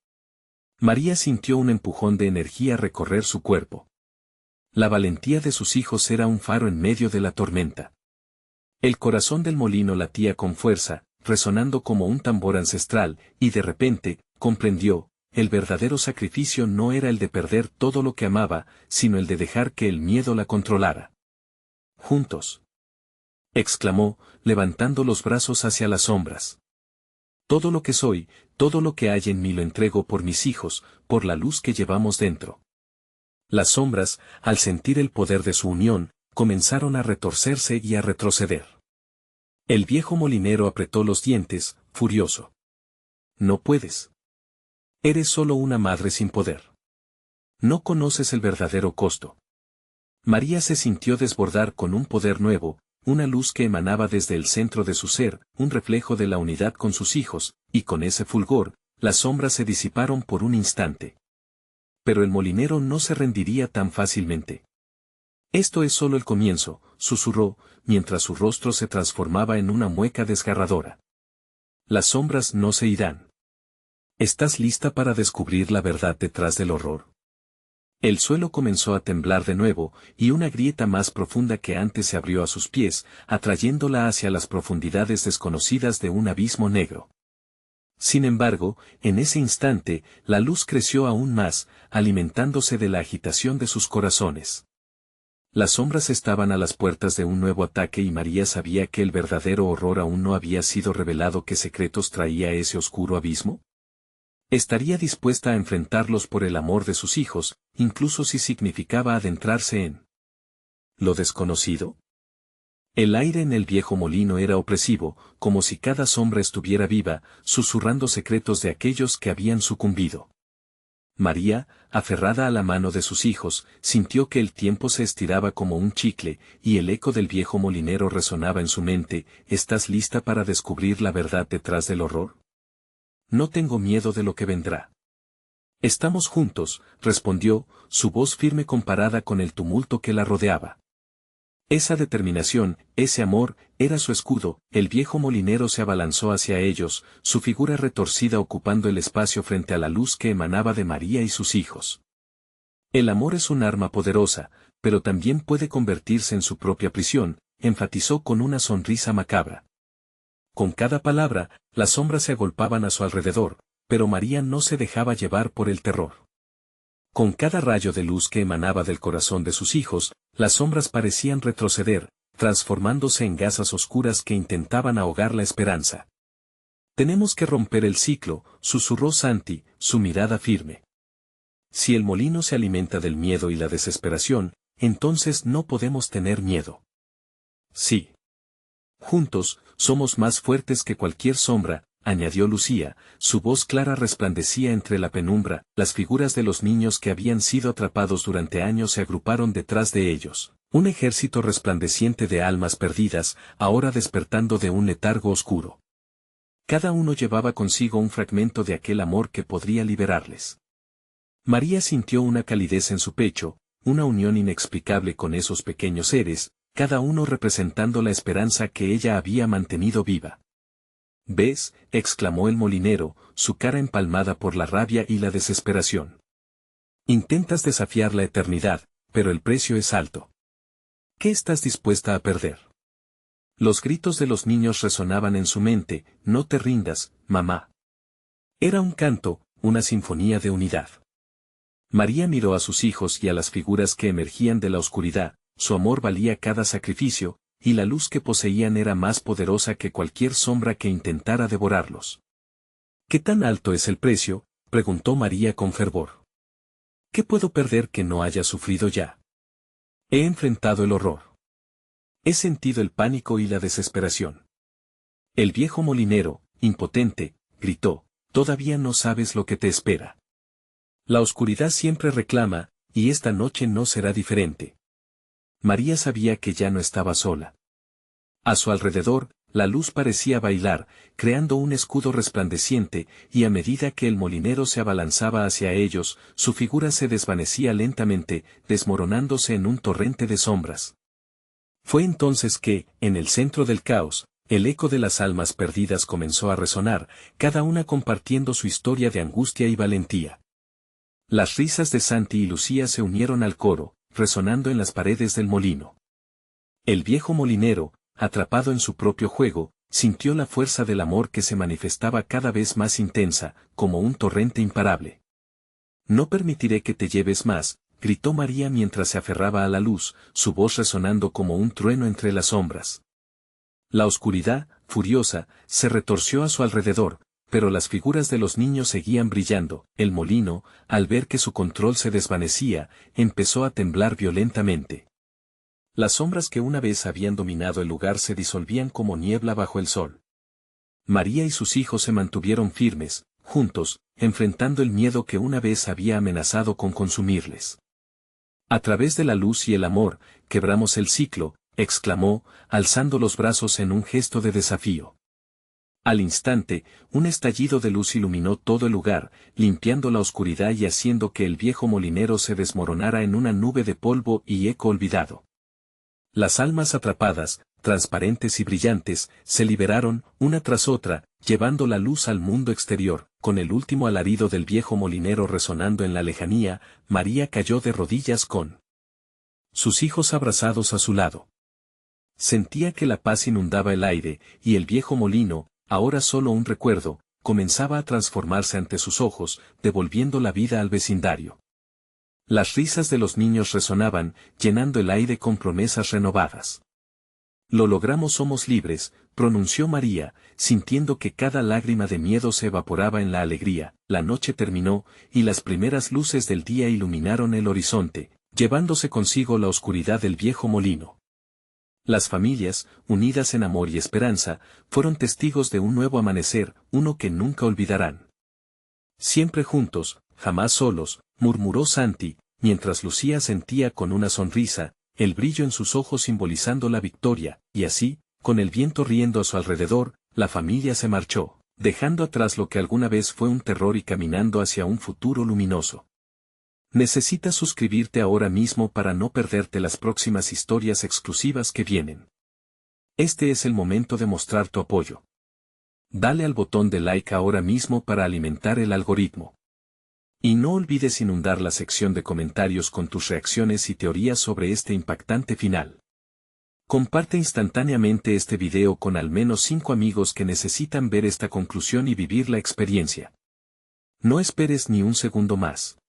María sintió un empujón de energía recorrer su cuerpo. La valentía de sus hijos era un faro en medio de la tormenta. El corazón del molino latía con fuerza, resonando como un tambor ancestral, y de repente, comprendió, el verdadero sacrificio no era el de perder todo lo que amaba, sino el de dejar que el miedo la controlara. Juntos, exclamó, levantando los brazos hacia las sombras. Todo lo que soy, todo lo que hay en mí lo entrego por mis hijos, por la luz que llevamos dentro. Las sombras, al sentir el poder de su unión, comenzaron a retorcerse y a retroceder. El viejo molinero apretó los dientes, furioso. No puedes. Eres solo una madre sin poder. No conoces el verdadero costo. María se sintió desbordar con un poder nuevo, una luz que emanaba desde el centro de su ser, un reflejo de la unidad con sus hijos, y con ese fulgor, las sombras se disiparon por un instante. Pero el molinero no se rendiría tan fácilmente. Esto es solo el comienzo, susurró, mientras su rostro se transformaba en una mueca desgarradora. Las sombras no se irán. ¿Estás lista para descubrir la verdad detrás del horror? El suelo comenzó a temblar de nuevo, y una grieta más profunda que antes se abrió a sus pies, atrayéndola hacia las profundidades desconocidas de un abismo negro. Sin embargo, en ese instante, la luz creció aún más, alimentándose de la agitación de sus corazones. Las sombras estaban a las puertas de un nuevo ataque y María sabía que el verdadero horror aún no había sido revelado. ¿Qué secretos traía ese oscuro abismo? Estaría dispuesta a enfrentarlos por el amor de sus hijos, incluso si significaba adentrarse en lo desconocido. El aire en el viejo molino era opresivo, como si cada sombra estuviera viva, susurrando secretos de aquellos que habían sucumbido. María, aferrada a la mano de sus hijos, sintió que el tiempo se estiraba como un chicle, y el eco del viejo molinero resonaba en su mente. ¿Estás lista para descubrir la verdad detrás del horror? No tengo miedo de lo que vendrá. Estamos juntos, respondió, su voz firme comparada con el tumulto que la rodeaba. Esa determinación, ese amor, era su escudo. El viejo molinero se abalanzó hacia ellos, su figura retorcida ocupando el espacio frente a la luz que emanaba de María y sus hijos. El amor es un arma poderosa, pero también puede convertirse en su propia prisión, enfatizó con una sonrisa macabra. Con cada palabra, las sombras se agolpaban a su alrededor, pero María no se dejaba llevar por el terror. Con cada rayo de luz que emanaba del corazón de sus hijos, las sombras parecían retroceder, transformándose en gasas oscuras que intentaban ahogar la esperanza. Tenemos que romper el ciclo, susurró Santi, su mirada firme. Si el molino se alimenta del miedo y la desesperación, entonces no podemos tener miedo. Sí. Juntos, somos más fuertes que cualquier sombra, añadió Lucía, su voz clara resplandecía entre la penumbra. Las figuras de los niños que habían sido atrapados durante años se agruparon detrás de ellos, un ejército resplandeciente de almas perdidas, ahora despertando de un letargo oscuro. Cada uno llevaba consigo un fragmento de aquel amor que podría liberarles. María sintió una calidez en su pecho, una unión inexplicable con esos pequeños seres, cada uno representando la esperanza que ella había mantenido viva. ¿Ves?, exclamó el molinero, su cara empalmada por la rabia y la desesperación. Intentas desafiar la eternidad, pero el precio es alto. ¿Qué estás dispuesta a perder? Los gritos de los niños resonaban en su mente: no te rindas, mamá. Era un canto, una sinfonía de unidad. María miró a sus hijos y a las figuras que emergían de la oscuridad, su amor valía cada sacrificio, y la luz que poseían era más poderosa que cualquier sombra que intentara devorarlos. ¿Qué tan alto es el precio?, preguntó María con fervor. ¿Qué puedo perder que no haya sufrido ya? He enfrentado el horror. He sentido el pánico y la desesperación. El viejo molinero, impotente, gritó: todavía no sabes lo que te espera. La oscuridad siempre reclama, y esta noche no será diferente. María sabía que ya no estaba sola. A su alrededor, la luz parecía bailar, creando un escudo resplandeciente, y a medida que el molinero se abalanzaba hacia ellos, su figura se desvanecía lentamente, desmoronándose en un torrente de sombras. Fue entonces que, en el centro del caos, el eco de las almas perdidas comenzó a resonar, cada una compartiendo su historia de angustia y valentía. Las risas de Santi y Lucía se unieron al coro, resonando en las paredes del molino. El viejo molinero, atrapado en su propio juego, sintió la fuerza del amor que se manifestaba cada vez más intensa, como un torrente imparable. No permitiré que te lleves más, gritó María mientras se aferraba a la luz, su voz resonando como un trueno entre las sombras. La oscuridad, furiosa, se retorció a su alrededor, pero las figuras de los niños seguían brillando. El molino, al ver que su control se desvanecía, empezó a temblar violentamente. Las sombras que una vez habían dominado el lugar se disolvían como niebla bajo el sol. María y sus hijos se mantuvieron firmes, juntos, enfrentando el miedo que una vez había amenazado con consumirles. A través de la luz y el amor, quebramos el ciclo, exclamó, alzando los brazos en un gesto de desafío. Al instante, un estallido de luz iluminó todo el lugar, limpiando la oscuridad y haciendo que el viejo molinero se desmoronara en una nube de polvo y eco olvidado. Las almas atrapadas, transparentes y brillantes, se liberaron, una tras otra, llevando la luz al mundo exterior. Con el último alarido del viejo molinero resonando en la lejanía, María cayó de rodillas con sus hijos abrazados a su lado. Sentía que la paz inundaba el aire, y el viejo molino, ahora solo un recuerdo, comenzaba a transformarse ante sus ojos, devolviendo la vida al vecindario. Las risas de los niños resonaban, llenando el aire con promesas renovadas. Lo logramos, somos libres, pronunció María, sintiendo que cada lágrima de miedo se evaporaba en la alegría. La noche terminó, y las primeras luces del día iluminaron el horizonte, llevándose consigo la oscuridad del viejo molino. Las familias, unidas en amor y esperanza, fueron testigos de un nuevo amanecer, uno que nunca olvidarán. Siempre juntos, jamás solos, murmuró Santi, mientras Lucía sentía con una sonrisa, el brillo en sus ojos simbolizando la victoria, y así, con el viento riendo a su alrededor, la familia se marchó, dejando atrás lo que alguna vez fue un terror y caminando hacia un futuro luminoso. Necesitas suscribirte ahora mismo para no perderte las próximas historias exclusivas que vienen. Este es el momento de mostrar tu apoyo. Dale al botón de like ahora mismo para alimentar el algoritmo. Y no olvides inundar la sección de comentarios con tus reacciones y teorías sobre este impactante final. Comparte instantáneamente este video con al menos 5 amigos que necesitan ver esta conclusión y vivir la experiencia. No esperes ni un segundo más.